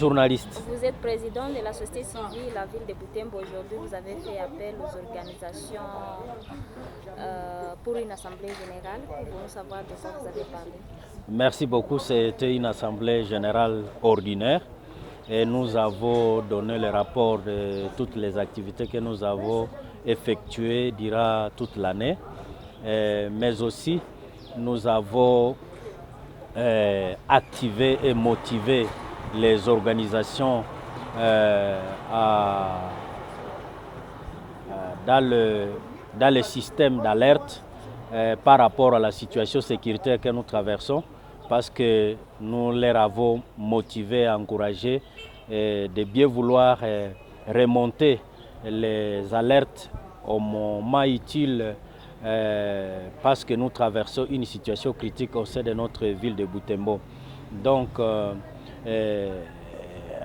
journaliste. Vous êtes président de la société civile, la ville de Butembo. Aujourd'hui, vous avez fait appel aux organisations pour une assemblée générale. Pouvons-nous savoir de quoi vous avez parlé? Merci beaucoup. C'était une assemblée générale ordinaire et nous avons donné le rapport de toutes les activités que nous avons effectuées durant toute l'année. Mais aussi, nous avons activé et motivé les organisations dans le système d'alerte par rapport à la situation sécuritaire que nous traversons, parce que nous les avons motivés, encouragés de bien vouloir remonter les alertes au moment utile parce que nous traversons une situation critique au sein de notre ville de Butembo. Donc,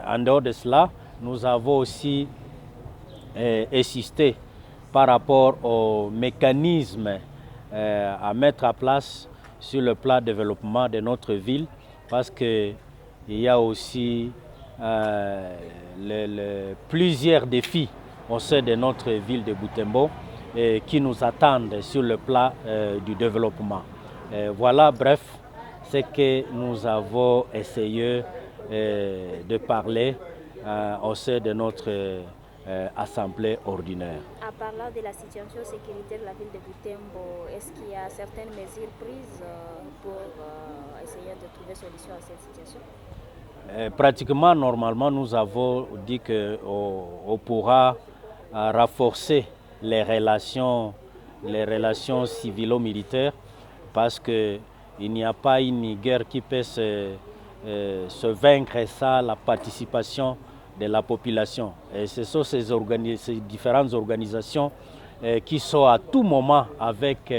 en dehors de cela, nous avons aussi insisté par rapport aux mécanismes à mettre en place sur le plan de développement de notre ville, parce qu'il y a aussi plusieurs défis au sein de notre ville de Butembo qui nous attendent sur le plan du développement. Voilà, bref, ce que nous avons essayé de parler au sein de notre assemblée ordinaire. En parlant de la situation sécuritaire de la ville de Butembo, est-ce qu'il y a certaines mesures prises pour essayer de trouver solution à cette situation? Pratiquement, normalement, nous avons dit qu'on pourra renforcer les relations civilo-militaires, parce qu'il n'y a pas une guerre qui peut se vaincre sans la participation de la population. Et ce sont ces différentes organisations qui sont à tout moment avec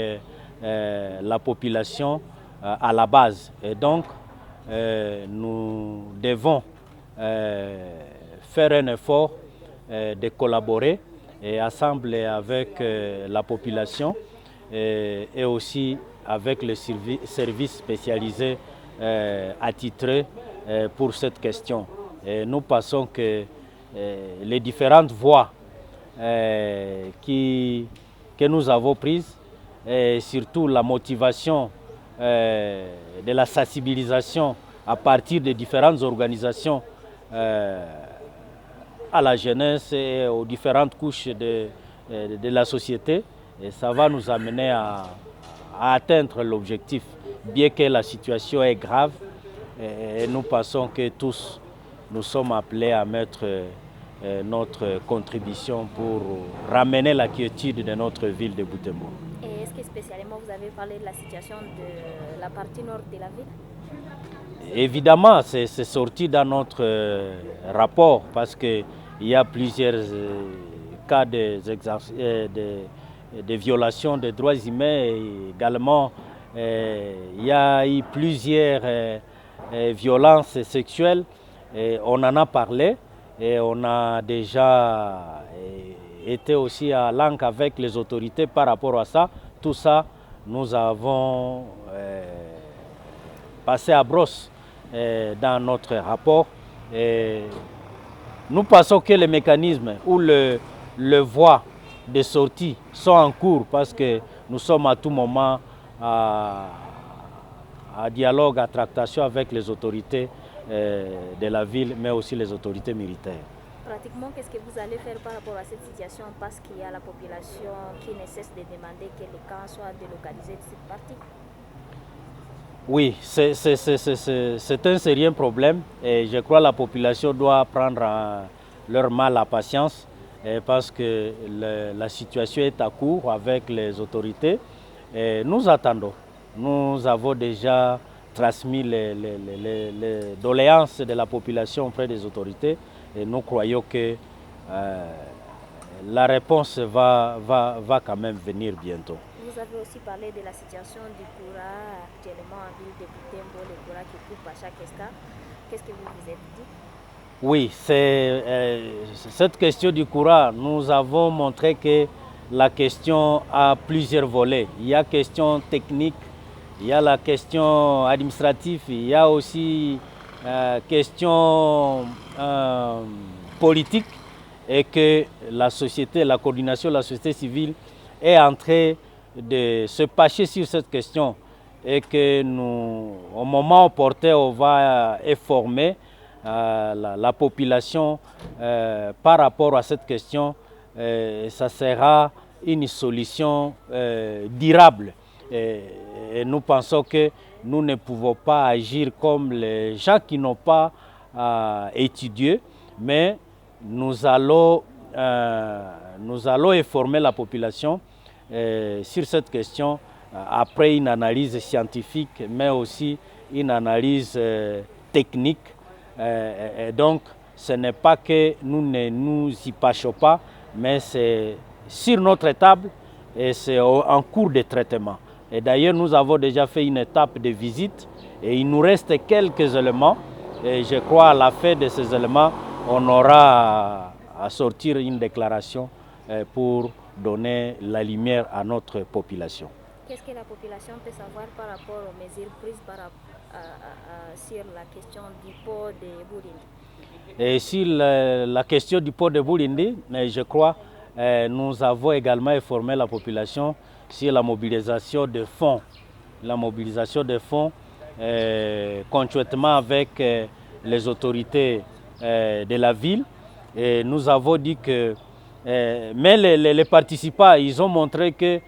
la population à la base. Et donc, nous devons faire un effort de collaborer et assembler avec la population et aussi avec les services spécialisés attitrés pour cette question. Et nous pensons que les différentes voies que nous avons prises, et surtout la motivation de la sensibilisation à partir de différentes organisations à la jeunesse et aux différentes couches de la société, et ça va nous amener à atteindre l'objectif, bien que la situation est grave. Et nous pensons que tous nous sommes appelés à mettre notre contribution pour ramener la quiétude de notre ville de Butembo. Et est-ce que spécialement vous avez parlé de la situation de la partie nord de la ville? Évidemment, c'est sorti dans notre rapport, parce qu'il y a plusieurs cas de violations des droits humains, et également il y a eu plusieurs violences sexuelles. Et on en a parlé et on a déjà été aussi à l'encre avec les autorités par rapport à ça. Tout ça, nous avons passé à brosse dans notre rapport. Et nous pensons que les mécanismes ou le voie de sortie sont en cours, parce que nous sommes à tout moment à dialogue, à tractation avec les autorités de la ville, mais aussi les autorités militaires. Pratiquement, qu'est-ce que vous allez faire par rapport à cette situation, parce qu'il y a la population qui ne cesse de demander que les camps soient délocalisés de cette partie? Oui, c'est un sérieux problème, et je crois que la population doit prendre leur mal à patience, parce que la situation est à court avec les autorités. Et nous attendons. Nous avons déjà transmis les doléances de la population auprès des autorités, et nous croyons que la réponse va quand même venir bientôt. Vous avez aussi parlé de la situation du courant actuellement en ville de Butembo, le courant qui coupe à chaque instant. Qu'est-ce que vous vous êtes dit? Oui, cette question du courant, nous avons montré que la question a plusieurs volets. Il y a la question technique, il y a la question administrative, il y a aussi question politique et que la société, la coordination de la société civile est en train de se pencher sur cette question et que nous, au moment opportun, on va informer la population par rapport à cette question. Ça sera une solution durable. Et nous pensons que nous ne pouvons pas agir comme les gens qui n'ont pas étudié, mais nous allons informer la population sur cette question après une analyse scientifique, mais aussi une analyse technique. Et donc, ce n'est pas que nous ne nous y penchons pas, mais c'est sur notre table et c'est en cours de traitement. Et d'ailleurs, nous avons déjà fait une étape de visite et il nous reste quelques éléments. Et je crois à la fin de ces éléments, on aura à sortir une déclaration pour donner la lumière à notre population. Qu'est-ce que la population peut savoir par rapport aux mesures prises sur la question du port de Bulindi? Et sur la question du port de Bulindi, je crois nous avons également informé la population sur la mobilisation de fonds. La mobilisation de fonds conjointement avec les autorités de la ville. Et nous avons dit que mais les participants, ils ont montré que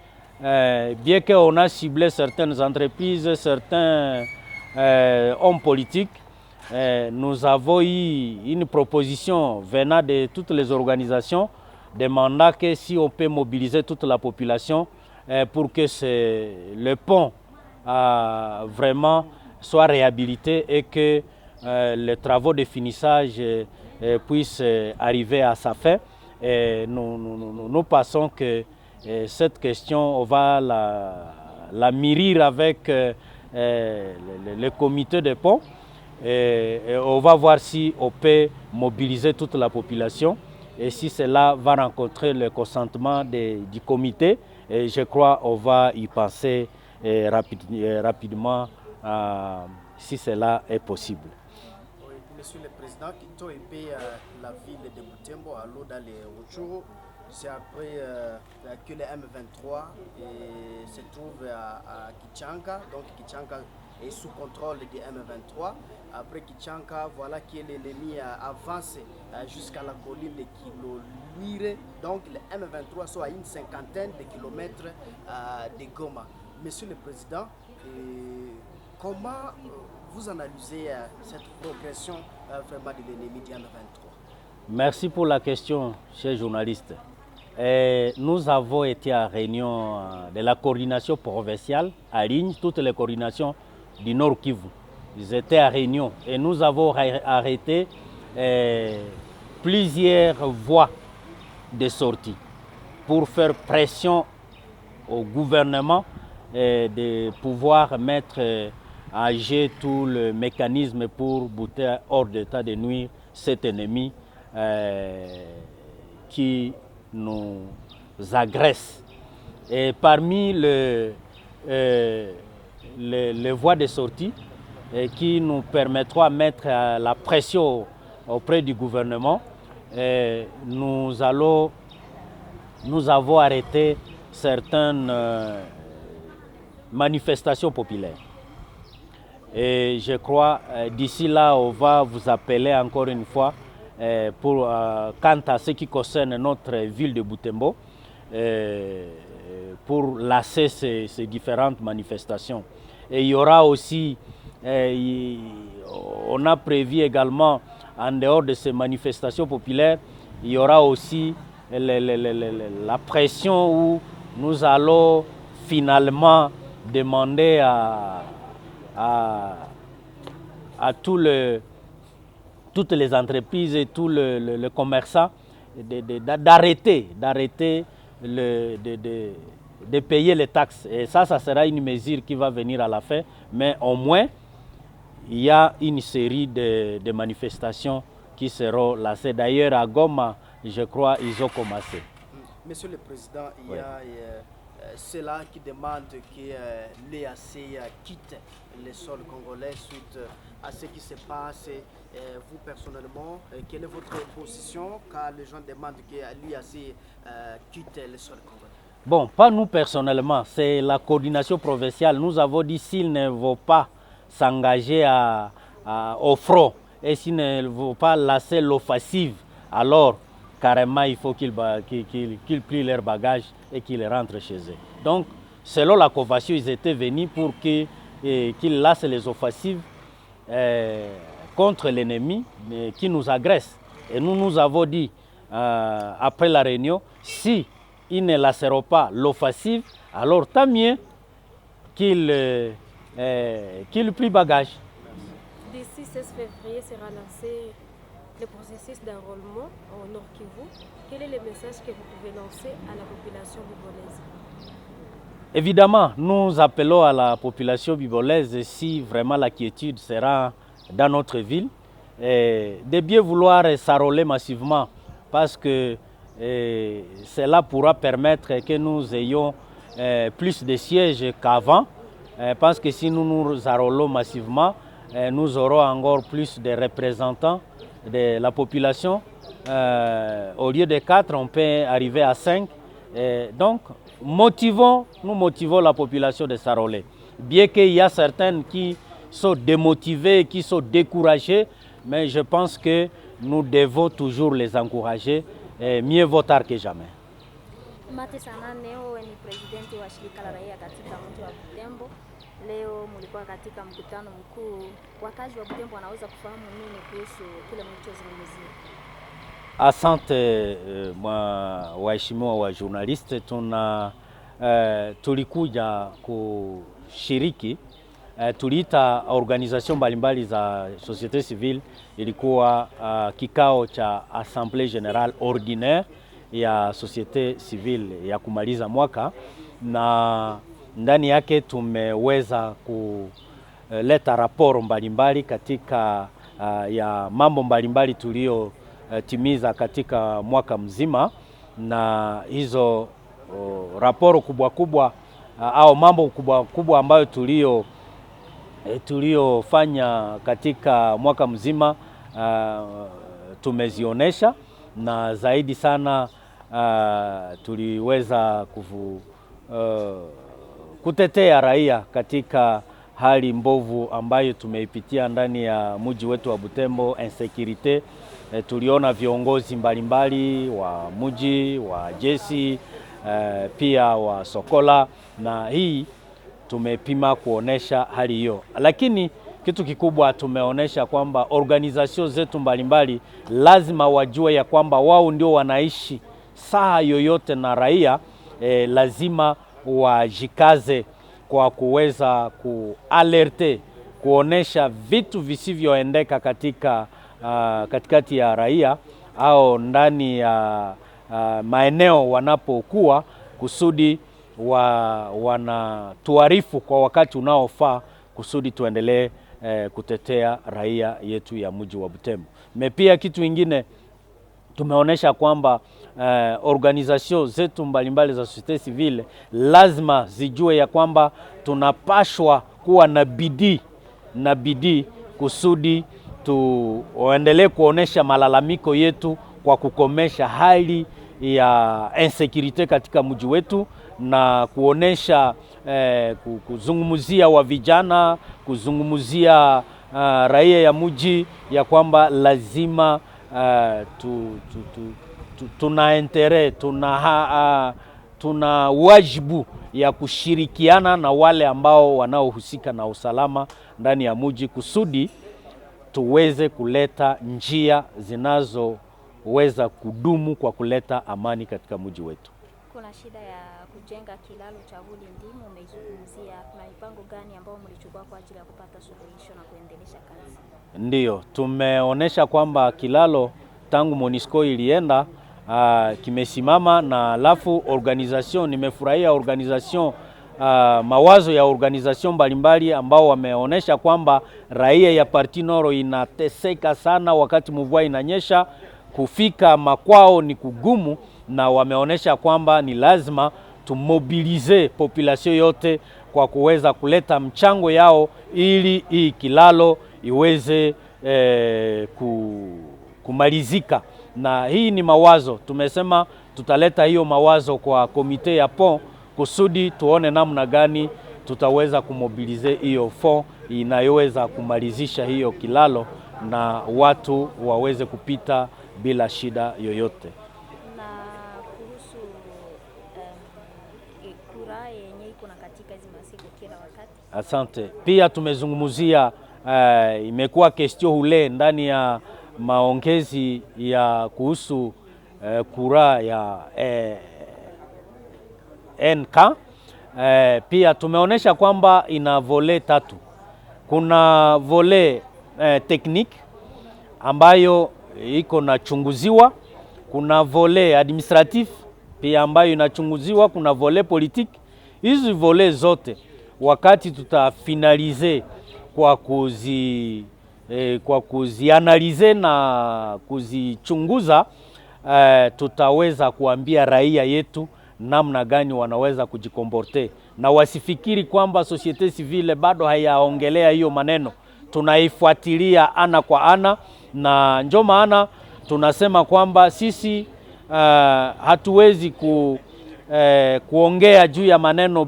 bien qu'on a ciblé certaines entreprises, certains hommes politiques, nous avons eu une proposition venant de toutes les organisations demandant que si on peut mobiliser toute la population pour que le pont vraiment soit réhabilité et que les travaux de finissage puissent arriver à sa fin. Et nous pensons que cette question, on va la mûrir avec le comité de pont et on va voir si on peut mobiliser toute la population et si cela va rencontrer le consentement du comité. Et je crois qu'on va y penser rapidement si cela est possible. Monsieur le Président, Quito est la ville de Butembo, à l'eau dans les Rutshuru. C'est après que le M23 se trouve à Kichanga. Donc Kichanga est sous contrôle du M23. Après Kichanga, voilà que l'ennemi avance jusqu'à la colline de Kilolwire. Donc le M23 soit à une cinquantaine de kilomètres de Goma. Monsieur le Président, comment vous analysez cette progression vraiment de l'ennemi du M23? Merci pour la question, chers journalistes. Nous avons été à réunion de la coordination provinciale à Ligne, toutes les coordinations du Nord Kivu. Ils étaient à réunion et nous avons arrêté plusieurs voies de sortie pour faire pression au gouvernement de pouvoir mettre à agir tout le mécanisme pour bouter hors d'état de nuire cet ennemi qui nous agresse. Et parmi les voies de sortie qui nous permettront de mettre la pression auprès du gouvernement, nous avons arrêté certaines manifestations populaires. Et je crois d'ici là, on va vous appeler encore une fois quant à ce qui concerne notre ville de Butembo, pour lasser ces différentes manifestations. Et il y aura aussi, on a prévu également, en dehors de ces manifestations populaires, il y aura aussi la pression où nous allons finalement demander à toutes les entreprises et tous les commerçants d'arrêter de payer les taxes. Et ça sera une mesure qui va venir à la fin. Mais au moins, il y a une série de manifestations qui seront lancées. D'ailleurs, à Goma, je crois, ils ont commencé. Monsieur le Président, il y a ceux-là qui demandent que l'EAC quitte le sol congolais suite à ce qui se passe. Vous personnellement, quelle est votre position quand les gens demandent que l'EAC quitte le sol congolais? Bon, pas nous personnellement, c'est la coordination provinciale. Nous avons dit s'ils ne vont pas s'engager au front et s'ils ne vont pas lasser l'offensive, alors carrément il faut qu'ils plient leurs bagages et qu'ils rentrent chez eux. Donc, selon la convention, ils étaient venus pour qu'ils lassent les offensives contre l'ennemi qui nous agresse. Et nous avons dit, après la réunion, si ils ne lasseront pas l'offensive, alors tant mieux qu'ils plient bagage. D'ici 16 février sera lancé le processus d'enrôlement au Nord Kivu. Quel est le message que vous pouvez lancer à la population bibolaise? Évidemment, nous appelons à la population bibolaise, si vraiment la quiétude sera dans notre ville, de bien vouloir s'enrôler massivement, parce que cela pourra permettre que nous ayons plus de sièges qu'avant, parce que si nous nous enrôlons massivement, nous aurons encore plus de représentants de la population. Au lieu de 4, on peut arriver à 5. Donc, nous motivons la population de s'enrôler. Bien qu'il y a certaines qui sont démotivées, qui sont découragées, mais je pense que nous devons toujours les encourager. Mieux vaut tard que jamais. Mate Sanane, wewe ni presidenti wa shirika la raia katika mji wa Butembo. Leo mlikuwa katika mkutano mkuu. Wakazi wa Butembo wanaweza kufahamu nini kuhusu kile mlichozungumzia? Asante waheshimiwa wa journalist, tulikuja kushiriki, tuliita organisation mbalimbali za société civile. Ilikuwa kikao cha Assemblée Générale Ordinaire ya société civile ya kumaliza mwaka, na ndani yake tumeweza kuleta raporo mbalimbali katika ya mambo mbalimbali tulio timiza katika mwaka mzima, na hizo raporo kubwa kubwa au mambo kubwa kubwa ambayo tuliofanya katika mwaka mzima tumezionesha, na zaidi sana tuliweza kutetea raia katika hali mbovu ambayo tumeipitia ndani ya mji wetu wa Butembo, insecurity. Tuliona viongozi mbalimbali wa mji, wa jeshi, pia wa Sokola, na hii tumepima kuonesha hali hiyo. Lakini kitu kikubwa tumeonesha kwamba organization zetu mbalimbali lazima wajue ya kwamba wao ndio wanaishi saa yoyote na raia, lazima wajikaze kwa kuweza kualerte, kuonesha vitu visivyoendeka katikati ya raia au ndani ya maeneo wanapokuwa, kusudi wanatuarifu kwa wakati unaofaa, kusudi tuendelee kutetea raia yetu ya mji wa Butembo. Pia kitu kingine tumeonesha kwamba organization zetu mbalimbali za société civile lazima zijue ya kwamba tunapashwa kuwa na bidii kusudi tuendelee kuonesha malalamiko yetu kwa kukomesha hali ya insecurity katika mji wetu, na kuonesha kuzungumzia wa vijana, kuzungumzia raia ya mji ya kwamba lazima tuna intere, tuna wajibu ya kushirikiana na wale ambao wanaohusika na usalama ndani ya mji, kusudi tuweze kuleta njia zinazoweza kudumu kwa kuleta amani katika mji wetu. Kuna shida ya kujenga kilalo cha Bulindi, umeizungumzia. Kuna mipango gani ambao mlichukua kwa ajili ya kupata suluhisho na kuendelesha kazi? Ndiyo, tumeonesha kwamba kilalo tangu MONUSCO ilienda kimesimama, na alafu organization, nimefurahia organization, mawazo ya organization mbalimbali ambao wameonesha kwamba raia ya Parti Nord inateseka sana wakati mvua inanyesha, kufika makwao ni kugumu, na wameonesha kwamba ni lazima tumobilize population yote kwa kuweza kuleta mchango yao ili hii kilalo iweze kumalizika. Na hii ni mawazo, tumesema tutaleta hiyo mawazo kwa komite ya pont kusudi tuone namna gani tutaweza kumobilize hiyo fond inayoweza kumalizisha hiyo kilalo na watu waweze kupita bila shida yoyote. Na kuhusu kura yenye iko na katika hizo masiku kila wakati. Asante. Pia tumezungumzia imekuwa kestio hule ndani ya maongezi ya kuhusu kura ya NK. Pia tumeonesha kwamba ina vole tatu. Kuna vole technique ambayo iko na chunguziwa, kuna vole administratif pia ambayo inachunguziwa, kuna vole politique. Hizi vole zote wakati tutafinalize kwa kuzianalize na kuzichunguza, tutaweza kuambia raia yetu namna gani wanaweza kujikomporte, na wasifikiri kwamba societe civile bado hayaongelea hiyo maneno. Tunaifuatilia ana kwa ana, na ndio maana tunasema kwamba sisi hatuwezi kuongea juu ya maneno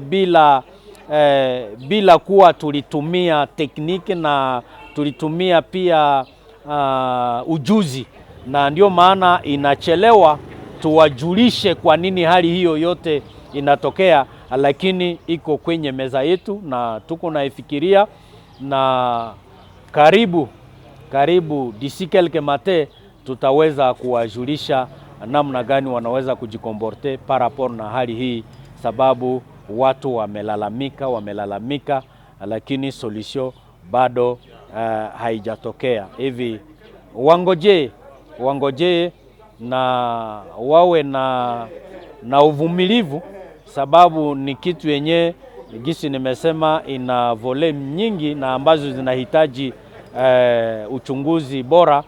bila kuwa tulitumia tekniki na tulitumia pia ujuzi, na ndio maana inachelewa tuwajulishe kwa nini hali hiyo yote inatokea, lakini iko kwenye meza yetu na tuko naifikiria, na karibu d'ici quelques matins tutaweza kuwajulisha namna gani wanaweza kujikomporte par rapport na hali hii, sababu watu wamelalamika, lakini solution bado haijatokea. Hivi wangoje na wawe na uvumilivu, sababu ni kitu yenye gisi nimesema ina vole nyingi na ambazo zinahitaji uchunguzi bora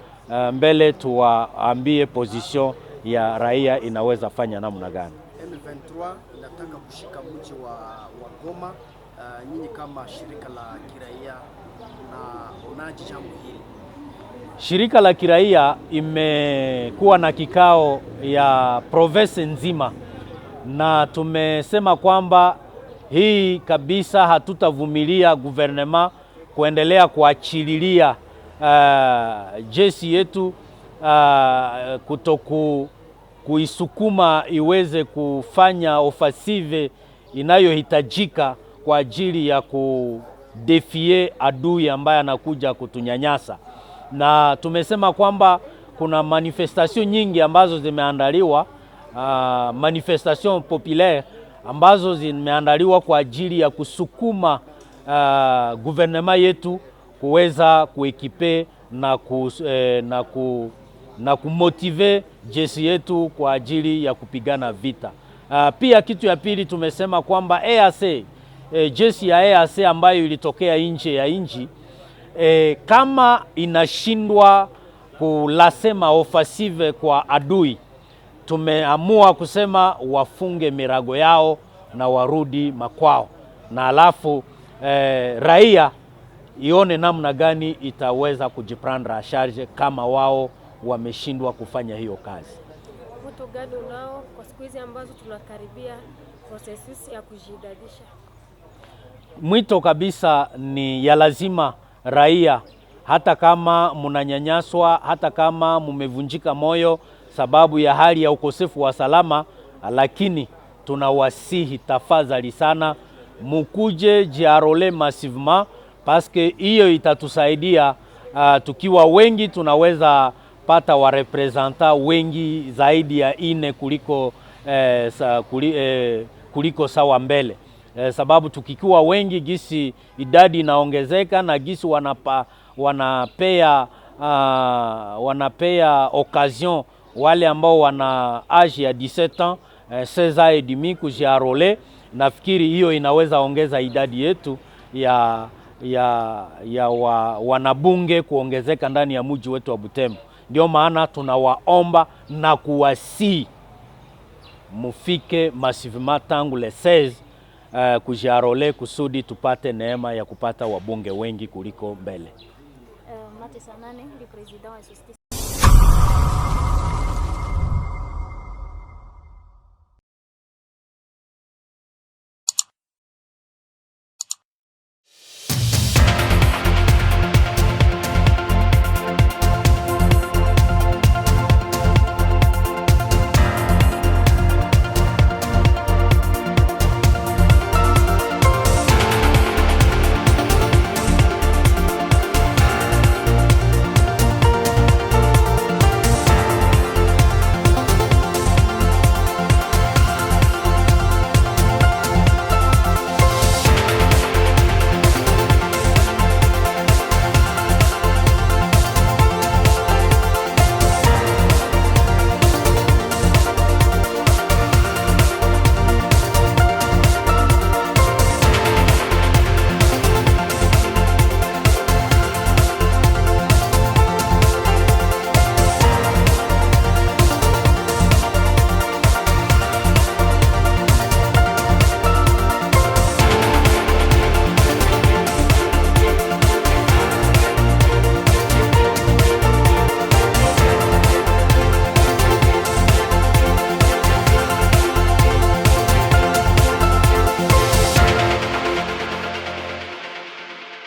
mbele tuwaambie position ya raia inaweza fanya namna gani. M23 inataka kushika mji wa Goma. Nyinyi kama shirika la kiraia na unaji jambo hili? Shirika la kiraia imekuwa na kikao ya province nzima, na tumesema kwamba hii kabisa hatutavumilia gouvernement kuendelea kuachililia jeshi yetu kuisukuma iweze kufanya offensive inayohitajika kwa ajili ya kudefie adui ambaye anakuja kutunyanyasa. Na tumesema kwamba kuna manifestation nyingi ambazo zimeandaliwa, manifestation populaire ambazo zimeandaliwa kwa ajili ya kusukuma gouvernement yetu kuweza kuekipe na kumotive jeshi yetu kwa ajili ya kupigana vita. Pia kitu ya pili tumesema kwamba EAC, jeshi ya EAC ambayo ilitokea nje ya nchi, kama inashindwa kulasema offensive kwa adui, tumeamua kusema wafunge mirago yao na warudi makwao, na alafu raia ione namna gani itaweza kujiprendre charge kama wao wameshindwa kufanya hiyo kazi. Wito gani unao kwa siku hizi ambazo tunakaribia processus ya kujidadisha? Mwito kabisa ni ya lazima raia, hata kama mnanyanyaswa, hata kama mumevunjika moyo sababu ya hali ya ukosefu wa salama, lakini tunawasihi tafadhali sana mukuje jiarole massivement, paske hiyo itatusaidia. Tukiwa wengi tunaweza pata wa representa wengi zaidi ya 4 kuliko sawa mbele, sababu tukikuwa wengi gisi idadi inaongezeka, na gisi wanapea occasion wale ambao wana age ya 17 ans 16 ans et demi kujiarole. Nafikiri hiyo inaweza ongeza idadi yetu ya wanabunge kuongezeka ndani ya mji wetu wa Butembo. Ndio maana tunawaomba na kuwasihi mufike massivement tangu le 16 kujiarole kusudi tupate neema ya kupata wabunge wengi kuliko mbele. Mate Sanane, le président wa